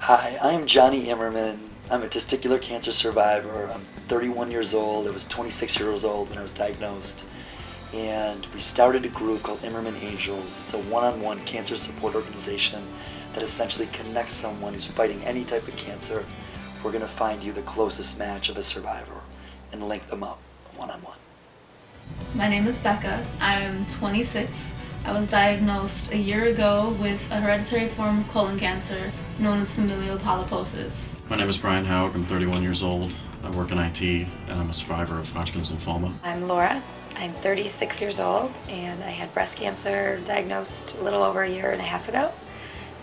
Hi, I am Johnny Imerman. I'm a testicular cancer survivor. I'm 31 years old. I was 26 years old when I was diagnosed. And we started a group called Imerman Angels. It's a one-on-one cancer support organization that essentially connects someone who's fighting any type of cancer. We're going to find you the closest match of a survivor and link them up one-on-one. My name is Becca. I'm 26. I was diagnosed a year ago with a hereditary form of colon cancer known as familial polyposis. My name is Brian Haug. I'm 31 years old. I work in IT, and I'm a survivor of Hodgkin's lymphoma. I'm Laura. I'm 36 years old, and I had breast cancer diagnosed a little over a year and a half ago.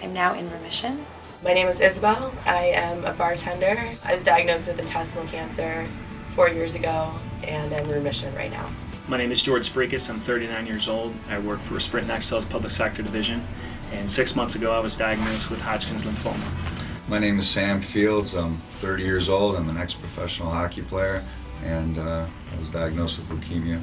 I'm now in remission. My name is Isabel. I am a bartender. I was diagnosed with intestinal cancer 4 years ago, and I'm in remission right now. My name is George Spreekis. I'm 39 years old. I work for Sprint Nextel's public sector division, and 6 months ago I was diagnosed with Hodgkin's lymphoma. My name is Sam Fields. I'm 30 years old. I'm an ex-professional hockey player, and I was diagnosed with leukemia.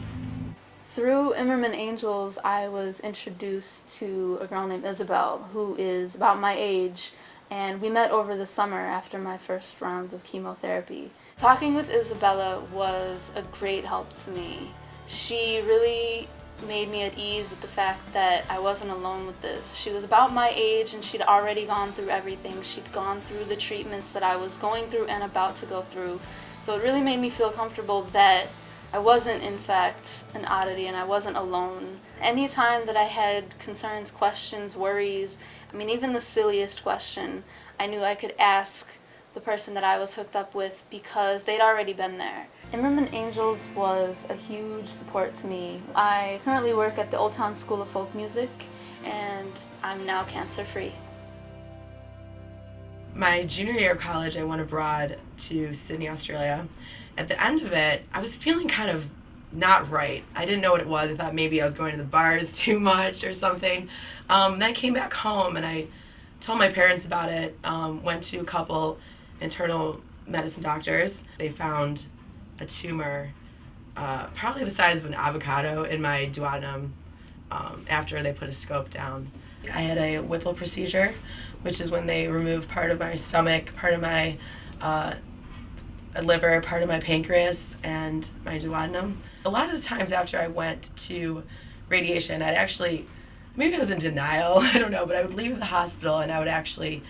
Through Imerman Angels, I was introduced to a girl named Isabel, who is about my age, and we met over the summer after my first rounds of chemotherapy. Talking with Isabella was a great help to me. She really made me at ease with the fact that I wasn't alone with this. She was about my age and she'd already gone through everything. She'd gone through the treatments that I was going through and about to go through. So it really made me feel comfortable that I wasn't in fact an oddity and I wasn't alone. Anytime that I had concerns, questions, worries, even the silliest question, I knew I could ask the person that I was hooked up with because they'd already been there. Imerman Angels was a huge support to me. I currently work at the Old Town School of Folk Music, and I'm now cancer-free. My junior year of college, I went abroad to Sydney, Australia. At the end of it, I was feeling kind of not right. I didn't know what it was. I thought maybe I was going to the bars too much or something. Then I came back home and I told my parents about it, went to a couple internal medicine doctors. They found a tumor probably the size of an avocado in my duodenum after they put a scope down. I had a Whipple procedure, which is when they remove part of my stomach, part of my liver, part of my pancreas, and my duodenum. A lot of the times after I went to radiation, maybe I was in denial, I don't know, but I would leave the hospital and I would actually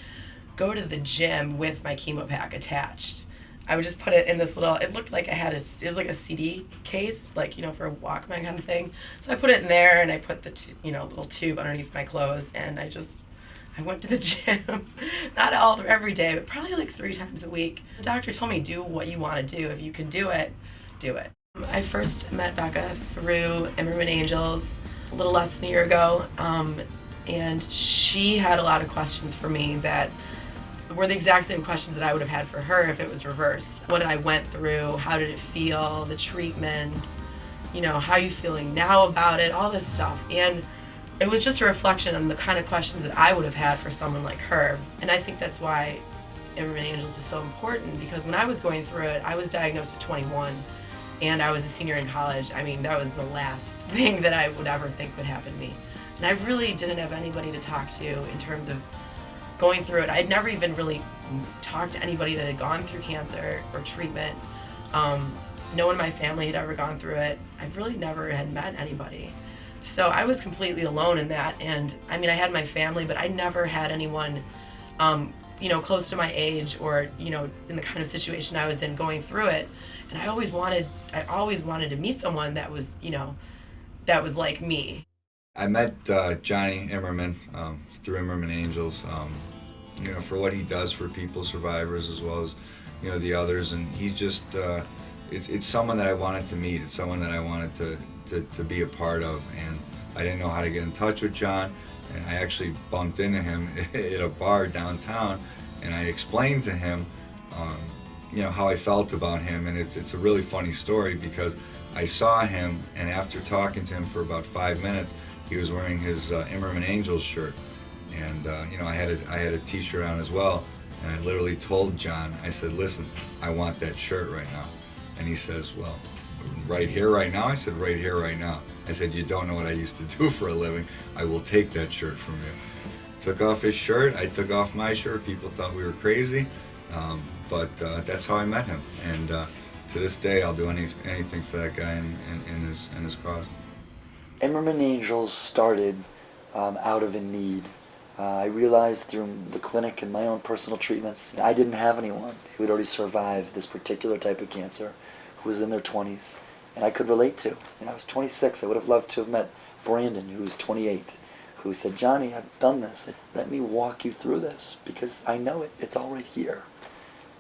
go to the gym with my chemo pack attached. I would just put it in this little, it looked like it was like a CD case, for a Walkman kind of thing. So I put it in there and I put the little tube underneath my clothes, and I went to the gym, not every day, but probably like 3 times a week. The doctor told me, do what you want to do. If you can do it, do it. I first met Becca through Imerman Angels a little less than a year ago, and she had a lot of questions for me that were the exact same questions that I would have had for her if it was reversed. What I went through, how did it feel, the treatments, how are you feeling now about it, all this stuff. And it was just a reflection on the kind of questions that I would have had for someone like her. And I think that's why Imerman Angels is so important, because when I was going through it, I was diagnosed at 21 and I was a senior in college. That was the last thing that I would ever think would happen to me. And I really didn't have anybody to talk to in terms of going through it. I'd never even really talked to anybody that had gone through cancer or treatment. No one in my family had ever gone through it. I really never had met anybody. So I was completely alone in that. And I had my family, but I never had anyone, close to my age or, in the kind of situation I was in going through it. And I always wanted to meet someone that was, that was like me. I met Johnny Imerman through Imerman Angels, for what he does for people, survivors, as well as, the others. And he's just, it's someone that I wanted to meet. It's someone that I wanted to be a part of. And I didn't know how to get in touch with John. And I actually bumped into him at a bar downtown. And I explained to him, how I felt about him. And it's a really funny story because I saw him, and after talking to him for about 5 minutes, he was wearing his Imerman Angels shirt. And I had a t-shirt on as well, and I literally told John, I said, listen, I want that shirt right now. And he says, well, right here, right now? I said, right here, right now. I said, you don't know what I used to do for a living. I will take that shirt from you. took off his shirt. I took off my shirt. People thought we were crazy, but that's how I met him. And to this day, I'll do anything for that guy in his cause. Imerman Angels started out of a need. I realized through the clinic and my own personal treatments, I didn't have anyone who had already survived this particular type of cancer, who was in their 20s, and I could relate to. I was 26. I would have loved to have met Brandon, who was 28, who said, "Johnny, I've done this. Let me walk you through this, because I know it. It's all right here."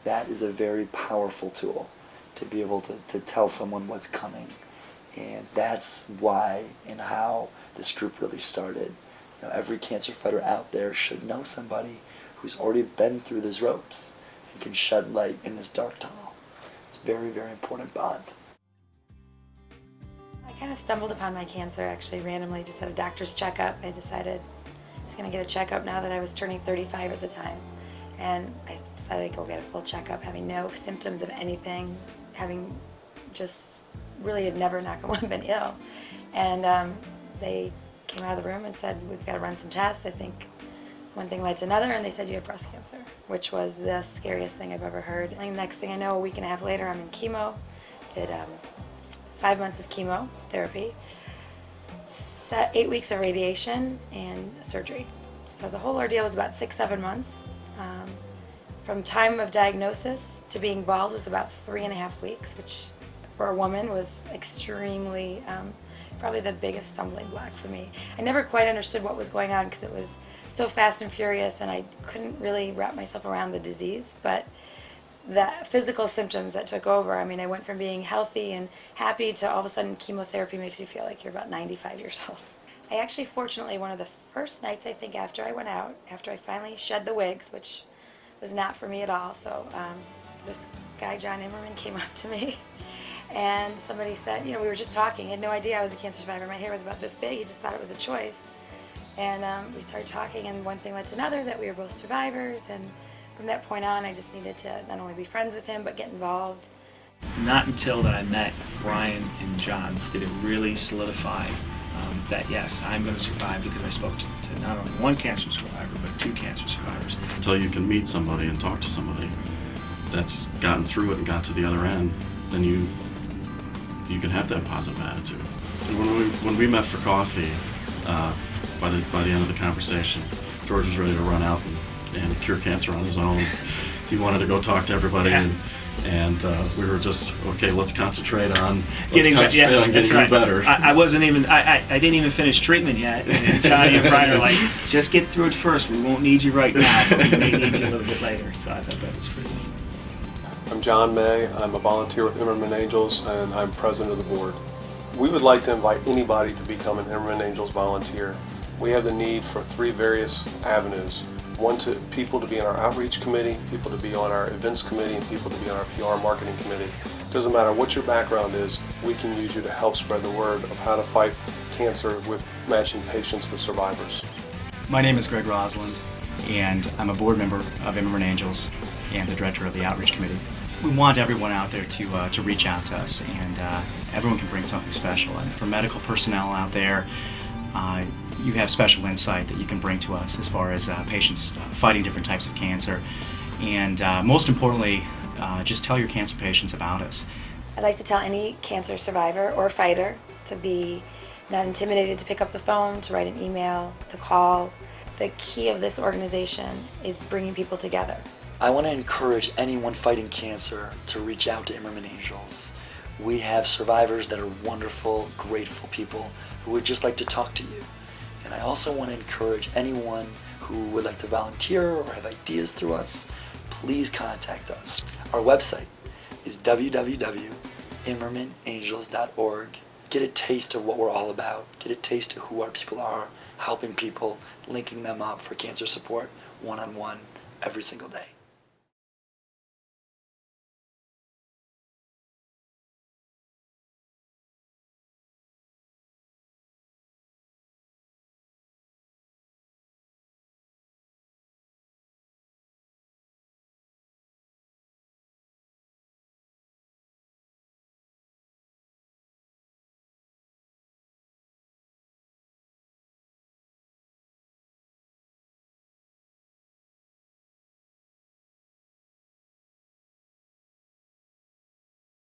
That is a very powerful tool, to be able to tell someone what's coming. And that's why and how this group really started. Every cancer fighter out there should know somebody who's already been through those ropes and can shed light in this dark tunnel. It's a very, very important bond. I kind of stumbled upon my cancer actually randomly, just at a doctor's checkup. I decided I was going to get a checkup now that I was turning 35 at the time. And I decided to go get a full checkup, having no symptoms of anything, having just really had never, knock on wood, been ill. And they came out of the room and said, "We've got to run some tests." I think one thing led to another, and they said, "You have breast cancer," which was the scariest thing I've ever heard. And the next thing I know, a week and a half later, I'm in chemo. Did 5 months of chemotherapy, 8 weeks of radiation, and surgery. So the whole ordeal was about 6-7 months. From time of diagnosis to being bald was about 3.5 weeks, which for a woman was extremely, probably the biggest stumbling block for me. I never quite understood what was going on because it was so fast and furious, and I couldn't really wrap myself around the disease. But the physical symptoms that took over, I mean, I went from being healthy and happy to all of a sudden chemotherapy makes you feel like you're about 95 years old. I actually, fortunately, one of the first nights, I think, after I went out, after I finally shed the wigs, which was not for me at all, so this guy, John Imerman, came up to me. And somebody said, we were just talking. He had no idea I was a cancer survivor. My hair was about this big. He just thought it was a choice. And we started talking, and one thing led to another, that we were both survivors. And from that point on, I just needed to not only be friends with him, but get involved. Not until that I met Brian and John did it really solidify that, yes, I'm going to survive, because I spoke to not only one cancer survivor, but 2 cancer survivors. Until you can meet somebody and talk to somebody that's gotten through it and got to the other end, then you can have that positive attitude. And when we met for coffee, by the end of the conversation, George was ready to run out and cure cancer on his own. He wanted to go talk to everybody, Yeah. and we were just, okay, let's concentrate on Getting you better. I wasn't even. I didn't even finish treatment yet. And Johnny and Brian are like, "Just get through it first. We won't need you right now, but we may need you a little bit later." So I thought that was pretty neat. I'm John May. I'm a volunteer with Imerman Angels, and I'm president of the board. We would like to invite anybody to become an Imerman Angels volunteer. We have the need for 3 various avenues. One, to people to be on our outreach committee, people to be on our events committee, and people to be on our PR marketing committee. Doesn't matter what your background is, we can use you to help spread the word of how to fight cancer with matching patients with survivors. My name is Greg Rosland, and I'm a board member of Imerman Angels and the director of the outreach committee. We want everyone out there to reach out to us, and everyone can bring something special. And for medical personnel out there, you have special insight that you can bring to us as far as patients fighting different types of cancer. And most importantly, just tell your cancer patients about us. I'd like to tell any cancer survivor or fighter to be not intimidated to pick up the phone, to write an email, to call. The key of this organization is bringing people together. I want to encourage anyone fighting cancer to reach out to Imerman Angels. We have survivors that are wonderful, grateful people who would just like to talk to you. And I also want to encourage anyone who would like to volunteer or have ideas through us, please contact us. Our website is www.imermanangels.org. Get a taste of what we're all about. Get a taste of who our people are, helping people, linking them up for cancer support one-on-one every single day.